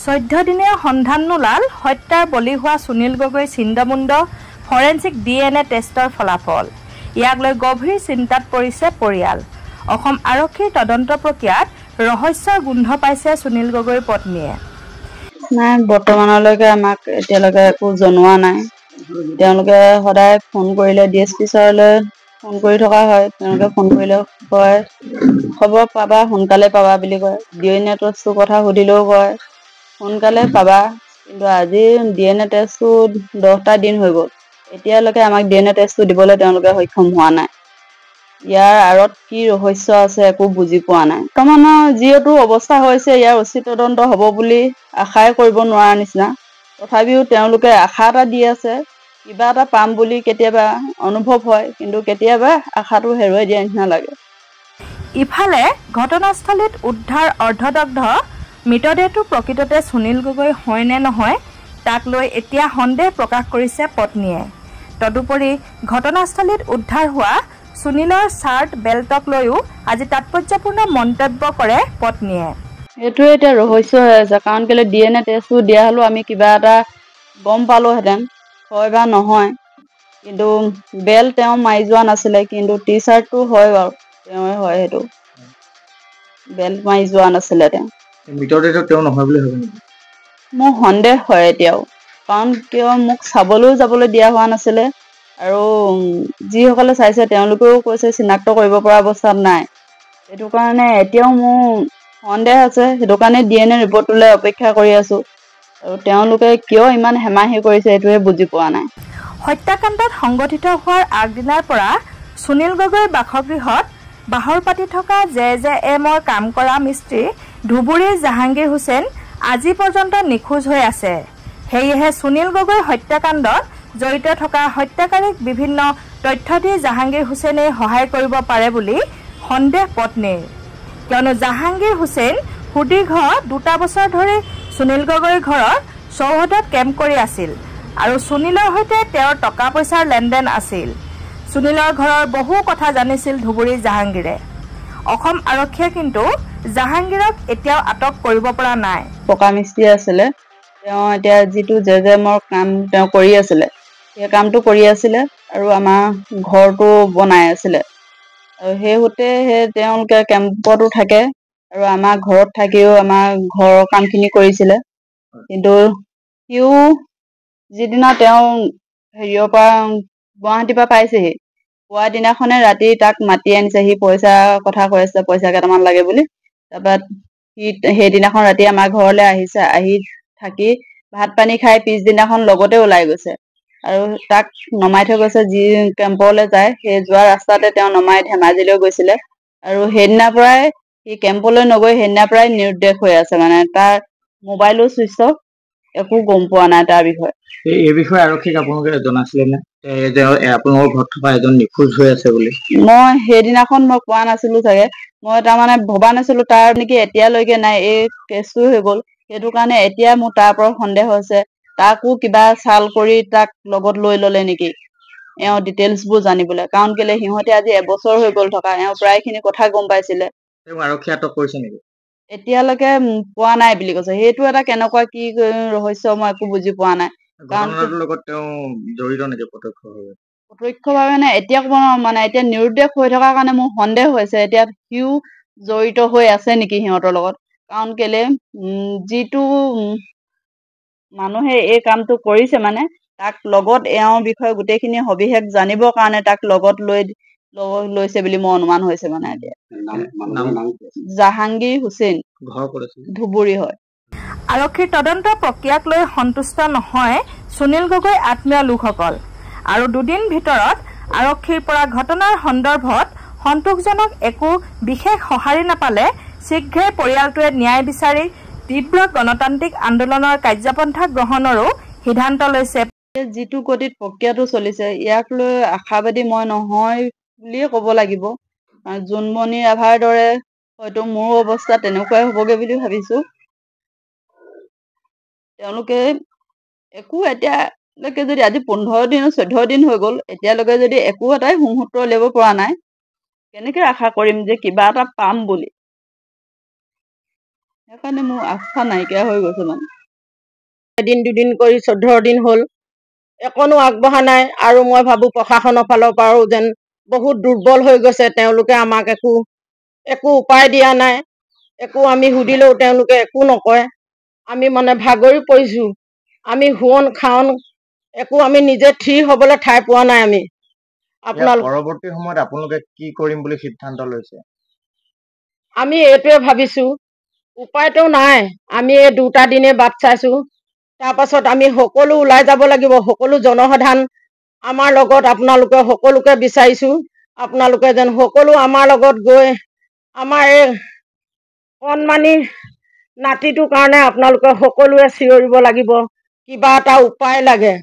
14 দিনীয়া সন্ধান নোলাল হত্যাৰ বলি হোৱা সুনীল গগৈ চিণ্ডমুণ্ড ফৰেন্সিক DNA টেষ্টৰ ফলাফল। ইয়াক লৈ গভীৰ চিন্তাত পৰিছে পৰিয়াল। অসম আৰক্ষীৰ তদন্ত প্ৰক্ৰিয়াত ৰহস্যৰ গোন্ধ পাইছে সুনীল গগৈৰ পত্নীয়ে। নাই, বৰ্তমানলৈকে আমাক এতিয়ালৈকে একো জনোৱা নাই। তেওঁলোকে সদায় ফোন কৰিলে DSP ছাৰলৈ ফোন কৰি থকা হয়। তেওঁলোকে ফোন কৰিলে কয় খবৰ পাবা, সোনকালে পাবা বুলি কয়। DNA টেষ্টৰ কথা সুধিলেও কয় সোনকালে পাবা, কিন্তু আজি DNA টেষ্টটো 10টা দিন হৈ গ'ল। এতিয়ালৈকে আমাক DNA টেষ্টটো দিবলৈ তেওঁলোকে সক্ষম হোৱা নাই। ইয়াৰ আঁৰত কি ৰহস্য আছে একো বুজি পোৱা নাই। বৰ্তমানৰ যিহেতু অৱস্থা হৈছে, ইয়াৰ উচিত তদন্ত হ'ব বুলি আশাই কৰিব নোৱাৰা নিচিনা। তথাপিও তেওঁলোকে আশা এটা দি আছে, কিবা এটা পাম বুলি কেতিয়াবা অনুভৱ হয়, কিন্তু কেতিয়াবা আশাটো হেৰুৱাই দিয়া নিচিনা লাগে। ইফালে ঘটনাস্থলীত উদ্ধাৰ অৰ্ধদগ্ধ মৃতদেহটো প্ৰকৃততে সুনীল গগৈ হয় নে নহয় তাক লৈ এতিয়া সন্দেহ প্ৰকাশ কৰিছে পত্নীয়ে। তদুপৰি ঘটনাস্থলীত উদ্ধাৰ হোৱা সুনীলৰ চাৰ্ট বেল্টক লৈও আজি তাৎপৰ্যপূৰ্ণ মন্তব্য কৰে পত্নীয়ে। এইটোৱে এতিয়া ৰহস্য হৈ আছে, কাৰণ কেলে DNA টেষ্টটো দিয়া হ'লেও আমি কিবা এটা গম পালোহেঁতেন হয় বা নহয়। কিন্তু বেল্ট তেওঁ মাৰি যোৱা নাছিলে, কিন্তু টি-চাৰ্টটো হয় বাৰু, তেওঁৱে হয়। সেইটো বেল্ট মাৰি যোৱা নাছিলে তেওঁ। মৃতদেহটো তেওঁ নহয় বুলি ভাবে নেকি? মোৰ সন্দেহ হয় এতিয়াও, কাৰণ কিয় মোক চাবলৈও যাবলৈ দিয়া হোৱা নাছিলে, আৰু যিসকলে চাইছে তেওঁলোকেও কৈছে চিনাক্ত কৰিব পৰা অৱস্থাত নাই। সেইটো কাৰণে এতিয়াও মোৰ সন্দেহ আছে। সেইটো কাৰণে DNA ৰিপৰ্টটোলৈ অপেক্ষা কৰি আছো, আৰু তেওঁলোকে কিয় ইমান হেমাহি কৰিছে এইটোৱে বুজি পোৱা নাই। হত্যাকাণ্ডত সংঘটিত হোৱাৰ আগদিনাৰ পৰা সুনীল গগৈৰ বাসগৃহত বাহৰ পাতি থকা JJMৰ কাম কৰা মিস্ত্ৰী ধুবুৰীৰ জাহাংগীৰ হুছেইন আজি পৰ্যন্ত নিখোজ হৈ আছে। সেয়েহে সুনীল গগৈ হত্যাকাণ্ডত জড়িত থকা হত্যাকাৰীক বিভিন্ন তথ্য দি জাহাংগীৰ হুছেইনে সহায় কৰিব পাৰে বুলি সন্দেহ পত্নীৰ, কিয়নো জাহাংগীৰ হুছেইন সুদীৰ্ঘ 2টা বছৰ ধৰি সুনীল গগৈৰ ঘৰৰ চৌহদত কেম্প কৰি আছিল, আৰু সুনীলৰ সৈতে তেওঁৰ টকা পইচাৰ লেনদেন আছিল। সুনীলৰ ঘৰৰ বহু কথা জানিছিল ধুবুৰীৰ জাহাংগীৰে। অসম আৰক্ষীয়ে কিন্তু জাহাংগীৰক এতিয়াও আটক কৰিব পৰা নাই। পকা মিস্ত্ৰী আছিলে তেওঁ, এতিয়া যিটো JJMৰ কাম তেওঁ কৰি আছিলে, সেই কামটো কৰি আছিলে আৰু আমাৰ ঘৰটো বনাই আছিলে, আৰু সেই তেওঁলোকে কেম্পতো থাকে আৰু আমাৰ ঘৰত থাকিও আমাৰ ঘৰৰ কামখিনি কৰিছিলে। কিন্তু সিও যিদিনা তেওঁ হেৰিয়ৰ পৰা গুৱাহাটীৰ পৰা পাইছেহি, পোৱা দিনাখনে ৰাতি তাক মাতি আনিছে। সি পইচাৰ কথা কৈ আছে, পইচা কেইটামান লাগে বুলি। তাৰপৰা সি সেইদিনাখন ৰাতি আমাৰ ঘৰলৈ আহিছে, আহি থাকি ভাত পানী খাই পিছদিনাখন লগতে ওলাই গৈছে, আৰু তাক নমাই থৈ গৈছে। যি কেম্পলৈ যায় সেই যোৱা ৰাস্তাতে তেওঁ নমাই ধেমাজিলৈ গৈছিলে, আৰু সেইদিনাৰ পৰাই সি কেম্পলৈ নগৈ সেইদিনাৰ পৰাই নিৰুদ্দেশ হৈ আছে। মানে তাৰ মোবাইলো চুইচ অফ, একো গম পোৱা নাই তাৰ বিষয়ে। এই বিষয়ে আৰক্ষীক আপোনালোকে জনাইছিলে নে যে আপোনালোকৰ ঘৰত থকা এজন নিখোজ হৈ আছে বুলি? মই সেইদিনাখন মই কোৱা নাছিলো চাগে, মই তাৰমানে ভবা নাছিলো তাৰ নেকি এতিয়ালৈকে নাই, এই কেছটো হৈ গ'ল। সেইটো কাৰণে এতিয়া মোৰ তাৰ পৰা সন্দেহ হৈছে, তাকো কিবা চাল কৰি তাক লগত লৈ ললে নেকি এওঁ ডিটেইলছবোৰ জানিবলৈ। কাৰণ কেলে সিহঁতে আজি এবছৰ হৈ গ'ল থকা, এওঁ প্ৰায়খিনি কথা গম পাইছিলে। তেওঁ আৰক্ষী আটক কৰিছে নেকি? এতিয়ালৈকে পোৱা নাই বুলি কৈছে। সেইটো এটা কেনেকুৱা কি ৰহস্য মই একো বুজি পোৱা নাই। ঘটনাটোৰ লগত তেওঁ জড়িত নেকি প্ৰত্যক্ষভাৱে? প্ৰত্যক্ষভাৱে নে এতিয়া ক'ব নোৱাৰো, মানে এতিয়া নিৰুদ্দেশ হৈ থকাৰ কাৰণে মোৰ সন্দেহ হৈছে এতিয়া সিও জড়িত হৈ আছে নেকি সিহঁতৰ লগত। কাৰণ কেলে যিটো মানুহে এই কামটো কৰিছে, মানে তাক লগত এওঁৰ বিষয়ে গোটেইখিনি সবিশেষ জানিবৰ কাৰণে তাক লগত লৈছে বুলি মোৰ অনুমান হৈছে। মানে এতিয়া জাহাংগীৰ হুছেইন, ঘৰ ক'ত আছিল? ধুবুৰী হয়। আৰক্ষীৰ তদন্ত প্ৰক্ৰিয়াক লৈ সন্তুষ্ট নহয় সুনীল গগৈ আত্মীয় লোকসকল, আৰু দুদিন ভিতৰত আৰক্ষীৰ পৰা ঘটনাৰ সন্দৰ্ভত সন্তোষজনক একো বিশেষ সঁহাৰি নাপালে শীঘ্ৰে পৰিয়ালটোৱে ন্যায় বিচাৰি তীব্ৰ গণতান্ত্ৰিক আন্দোলনৰ কাৰ্যপন্থা গ্ৰহণৰো সিদ্ধান্ত লৈছে। যিটো গতিত প্ৰক্ৰিয়াটো চলিছে, ইয়াক লৈ আশাবাদী মই নহয় বুলিয়ে ক'ব লাগিব। জোনমণি ৰাভাৰ দৰে হয়তো মোৰ অৱস্থা তেনেকুৱাই হ'বগে বুলি ভাবিছো। তেওঁলোকে একো এতিয়ালৈকে যদি আজি 15 দিন 14 দিন হৈ গ'ল, এতিয়ালৈকে যদি একো এটাই সুমূৰ্ত উলিয়াব পৰা নাই, কেনেকে আশা কৰিম যে কিবা এটা পাম বুলি। সেইকাৰণে মোৰ আস্থা নাইকিয়া হৈ গৈছে মানে। এদিন দুদিন কৰি 14 দিন হ'ল একোনো আগবঢ়া নাই। আৰু মই ভাবোঁ প্ৰশাসনৰ ফালৰ পৰাও যেন বহুত দুৰ্বল হৈ গৈছে। তেওঁলোকে আমাক একো উপায় দিয়া নাই। একো আমি সুধিলেও তেওঁলোকে একো নকয়। আমি মানে ভাগৰি পৰিছোঁ। আমি শুৱন খাৱন একো আমি নিজে থিৰ হ'বলৈ ঠাই পোৱা নাই। আমি পৰৱৰ্তী সময়ত আপোনালোকে কি কৰিম বুলি সিদ্ধান্ত লৈছে? আমি এইটোৱে ভাবিছোঁ, উপায়টো নাই। আমি এই 2টা দিনে বাট চাইছোঁ। তাৰপাছত আমি সকলো ওলাই যাব লাগিব। সকলো জনসাধাৰণ আমাৰ লগত, আপোনালোকে সকলোকে বিচাৰিছোঁ আপোনালোকে যেন সকলো আমাৰ লগত গৈ আমাৰ এই কণমানি নাতিটোৰ কাৰণে আপোনালোকে সকলোৱে চিঞৰিব লাগিব। কিবা এটা উপায় লাগে।